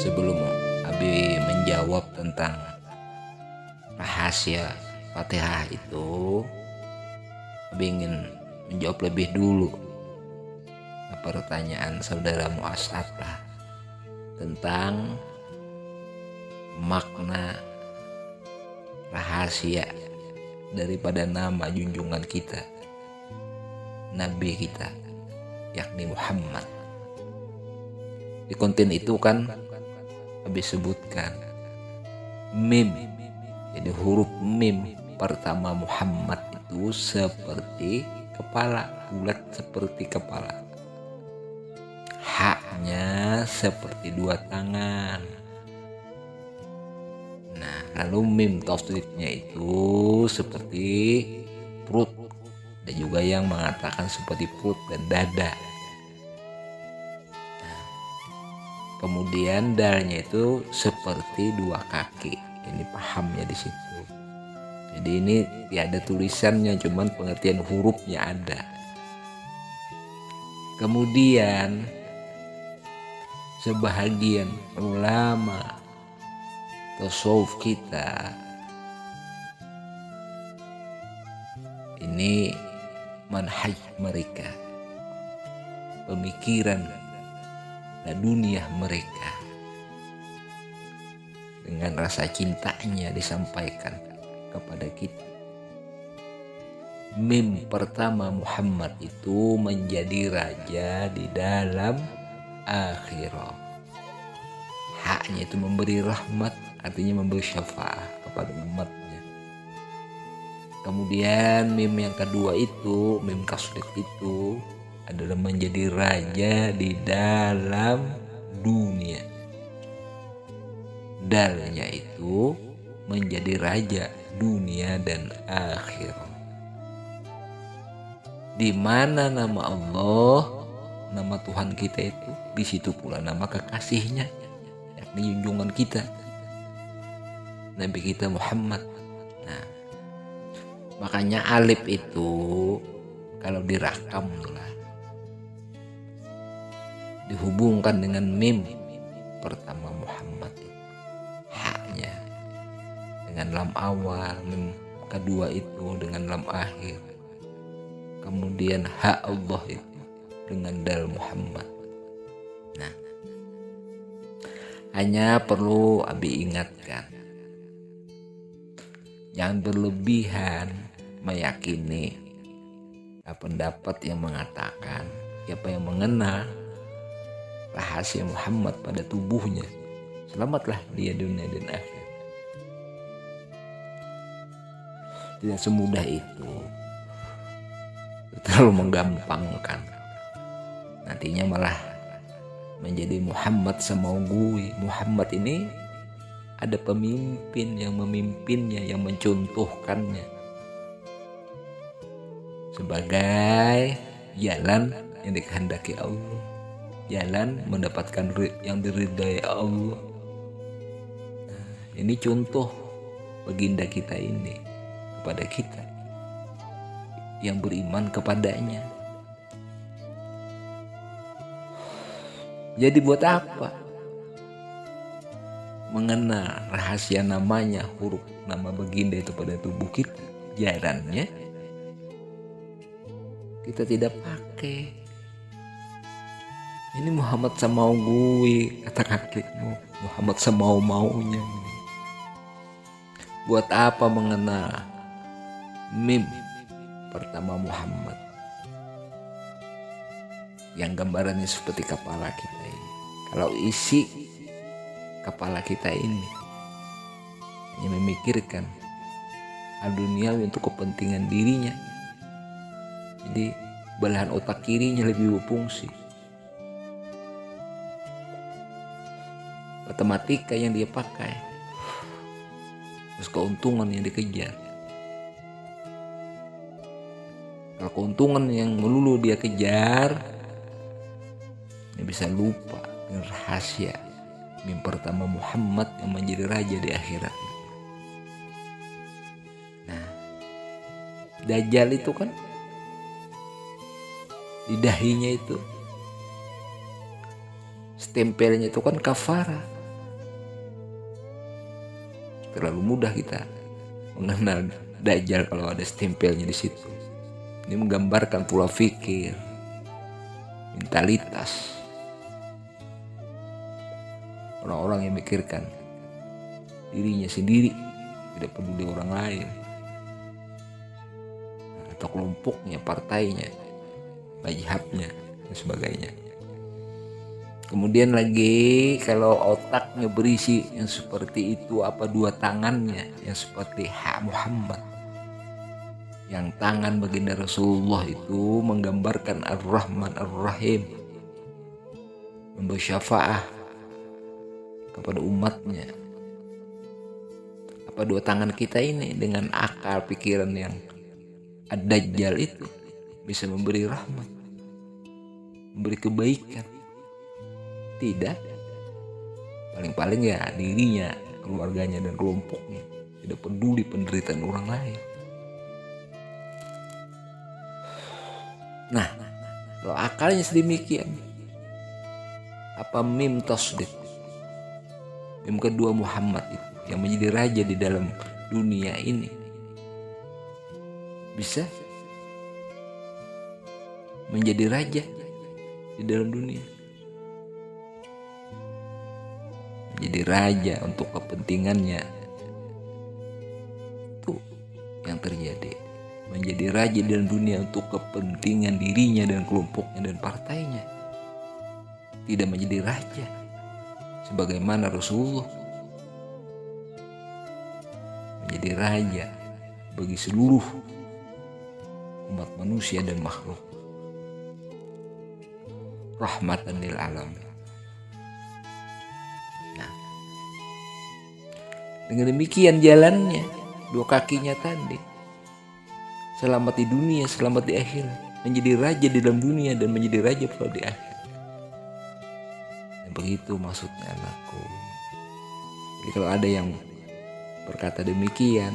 Sebelum Abi menjawab tentang rahasia Fatihah itu, Abi ingin menjawab lebih dulu pertanyaan saudara Muasad tentang makna rahasia daripada nama junjungan kita, Nabi kita, yakni Muhammad. Di konten itu kan habis sebutkan mim, jadi huruf mim pertama Muhammad itu seperti kepala, bulat seperti kepala. Haknya seperti dua tangan. Nah, lalu mim tasdidnya itu seperti perut. Ada juga yang mengatakan seperti perut dan dada. Nah, kemudian dalnya itu seperti dua kaki. Ini pahamnya di situ. Jadi ini tiada tulisannya, cuman pengertian hurufnya ada. Kemudian sebahagian ulama tasawuf kita ini manhaj mereka, pemikiran laduniah mereka, dengan rasa cintanya disampaikan kepada kita. Mim pertama Muhammad itu menjadi raja di dalam akhirat. Haknya itu memberi rahmat, artinya memberi syafaat kepada umatnya. Kemudian mim yang kedua itu, mim tasdid itu adalah menjadi raja di dalam dunia. Dalnya itu menjadi raja dunia dan akhirat. Di mana nama Allah, nama Tuhan kita itu, di situ pula nama kekasihnya, yakni junjungan kita, Nabi kita Muhammad. Nah, makanya alif itu kalau dirakam lah, dihubungkan dengan mim pertama Muhammad itu, haknya dengan lam awal, mim kedua itu dengan lam akhir, kemudian hak Allah itu dengan dal Muhammad. Nah, hanya perlu Abi ingatkan, jangan berlebihan meyakini pendapat yang mengatakan siapa yang mengenal rahasia Muhammad pada tubuhnya, selamatlah dia dunia dan akhirat. Tidak semudah itu, terlalu menggampangkan. Nantinya malah menjadi Muhammad semau gue. Muhammad ini ada pemimpin yang memimpinnya, yang mencontohkannya sebagai jalan yang dikehendaki Allah, jalan mendapatkan yang diridai Allah. Nah, ini contoh baginda kita ini kepada kita yang beriman kepadanya. Jadi buat apa mengenal rahasia namanya, huruf nama baginda itu pada tubuh kita? Jalannya kita tidak pakai. Ini Muhammad semau gue, kata kakekmu. Muhammad semau maunya. Buat apa mengenal mim pertama Muhammad yang gambarannya seperti kepala kita ini? Kalau isi kepala kita ini hanya memikirkan hal duniawi untuk kepentingan dirinya, jadi belahan otak kirinya lebih berfungsi. Matematika yang dia pakai, terus keuntungan yang dikejar. Kalau keuntungan yang melulu dia kejar, dia bisa lupa dengan rahasia mim pertama Muhammad yang menjadi raja di akhirat. Nah, Dajjal itu kan di dahinya itu stempelnya itu kan kafara, terlalu mudah kita mengenal Dajjal kalau ada stempelnya di situ. Ini menggambarkan pola pikir, mentalitas orang-orang yang memikirkan dirinya sendiri, tidak peduli orang lain atau kelompoknya, partainya, mazhabnya dan sebagainya. Kemudian lagi kalau otaknya berisi yang seperti itu, apa dua tangannya yang seperti Muhammad, yang tangan baginda Rasulullah itu menggambarkan Ar-Rahman Ar-Rahim, memberi syafaat kepada umatnya. Apa dua tangan kita ini dengan akal pikiran yang Ad-Dajjal itu bisa memberi rahmat, memberi kebaikan? Tidak. Paling-paling ya dirinya, keluarganya dan kelompoknya, tidak peduli penderitaan orang lain. Nah, kalau akalnya sedemikian, apa mim tasdik, mim kedua Muhammad itu yang menjadi raja di dalam dunia ini, bisa menjadi raja di dalam dunia, menjadi raja untuk kepentingannya, itu yang terjadi. Menjadi raja dalam dunia untuk kepentingan dirinya dan kelompoknya dan partainya, tidak menjadi raja sebagaimana Rasulullah menjadi raja bagi seluruh umat manusia dan makhluk, rahmatan lil alamin. Nah, dengan demikian jalannya dua kakinya tadi, selamat di dunia, selamat di akhirat, menjadi raja di dalam dunia dan menjadi raja pula di akhirat. Dan begitu maksudnya anakku. Jadi kalau ada yang berkata demikian,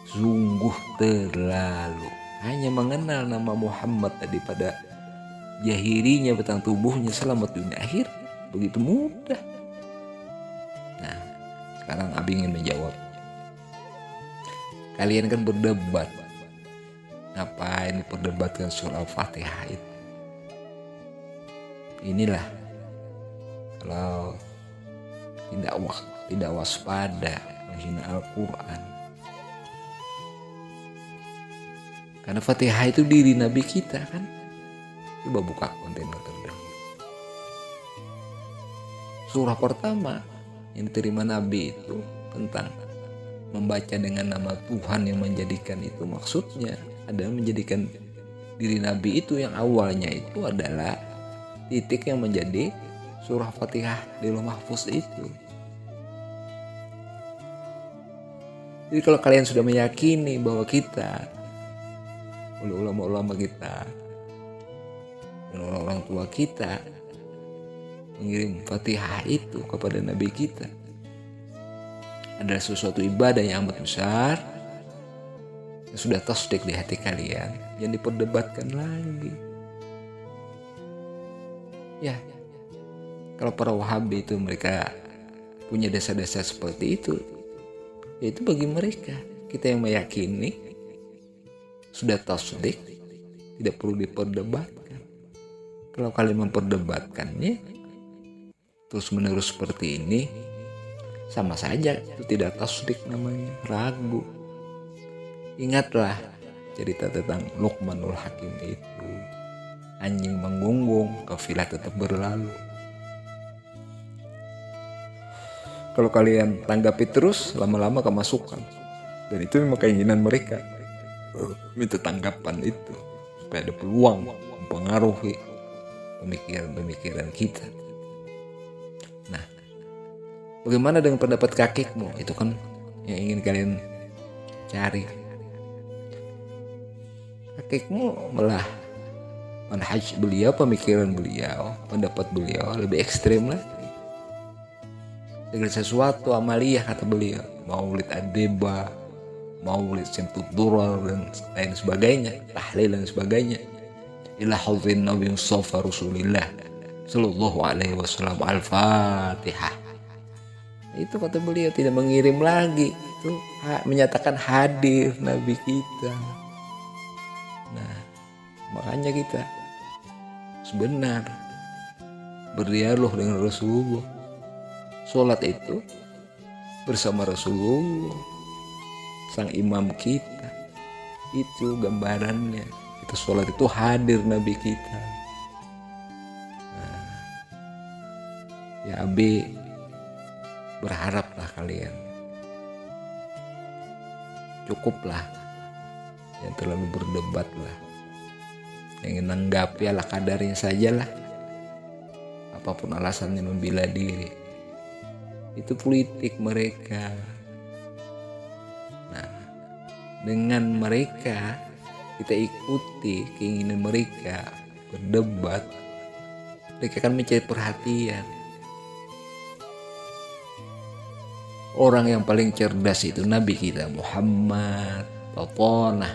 sungguh terlalu. Hanya mengenal nama Muhammad tadi pada jahirinya, batang tubuhnya, selamat dunia akhir, begitu mudah. Nah, sekarang Abi ingin menjawab. Kalian kan berdebat, ngapain diperdebatkan surah Al-Fatihah itu? Inilah kalau tidak waspada menghina Al-Quran. Karena Fatihah itu diri Nabi kita kan. Coba buka kontainer terdahulu. Surah pertama yang diterima Nabi itu tentang membaca dengan nama Tuhan yang menjadikan itu, maksudnya adalah menjadikan diri Nabi itu yang awalnya itu adalah titik yang menjadi surah Fatihah di Lauh Mahfuz itu. Jadi kalau kalian sudah meyakini bahwa kita, oleh ulama-ulama kita dan orang-orang tua kita, mengirim Fatihah itu kepada Nabi kita adalah sesuatu ibadah yang amat besar, yang sudah tasdik di hati kalian, yang diperdebatkan lagi. Ya, kalau para Wahabi itu mereka punya dasar-dasar seperti itu, ya itu bagi mereka. Kita yang meyakini sudah tasdik, tidak perlu diperdebatkan. Kalau kalian memperdebatkannya terus menerus seperti ini, sama saja itu tidak tasdik namanya, ragu. Ingatlah cerita tentang Luqmanul Hakim itu. Anjing menggonggong, kafilah tetap berlalu. Kalau kalian tanggapi terus, lama-lama kemasukan. Dan itu memang keinginan mereka, minta tanggapan itu supaya ada peluang mempengaruhi pemikiran-pemikiran kita. Nah, bagaimana dengan pendapat kakekmu? Itu kan yang ingin kalian cari. Kakekmu malah manhaj beliau, pemikiran beliau, pendapat beliau lebih ekstrem lagi. Segala sesuatu amaliyah kata beliau, maulid adeba, maulid syamtud durar dan lain sebagainya, tahlil dan sebagainya, ila hadzin Nabi Mustafa Rasulillah sallallahu alaihi wasallam. Al-Fatihah. Itu kata beliau, tidak mengirim lagi. Itu menyatakan hadir Nabi kita. Nah, makanya kita sebenar berdialog dengan Rasulullah. Sholat itu bersama Rasulullah, sang imam kita. Itu gambarannya. Kita sholat itu hadir Nabi kita. Nah, ya Abi, berharaplah kalian, cukuplah yang terlalu berdebat lah, yang menanggapi ala kadarnya sajalah, apapun alasannya membela diri, itu politik mereka. Nah, dengan mereka kita ikuti keinginan mereka berdebat, mereka akan mencari perhatian. Orang yang paling cerdas itu Nabi kita Muhammad. Totonah.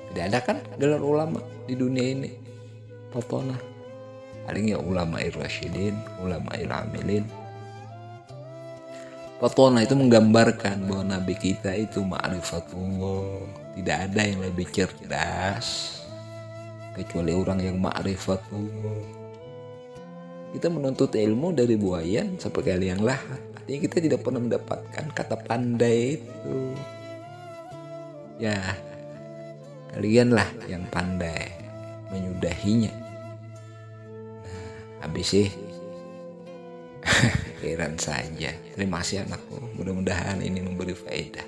Tidak ada kan gelar ulama di dunia ini. Totonah. Palingnya ulama ir-rasyidin, ulama il-amilin. Totonah itu menggambarkan bahwa Nabi kita itu ma'rifatullah. Tidak ada yang lebih cerdas kecuali orang yang ma'rifatullah. Kita menuntut ilmu dari buayan sampai ke liang lahat. Artinya kita tidak pernah mendapatkan kata pandai itu. Ya, kalianlah yang pandai menyudahinya. Nah, habis sih heran saja. Terima kasih anakku. Mudah-mudahan ini memberi faedah.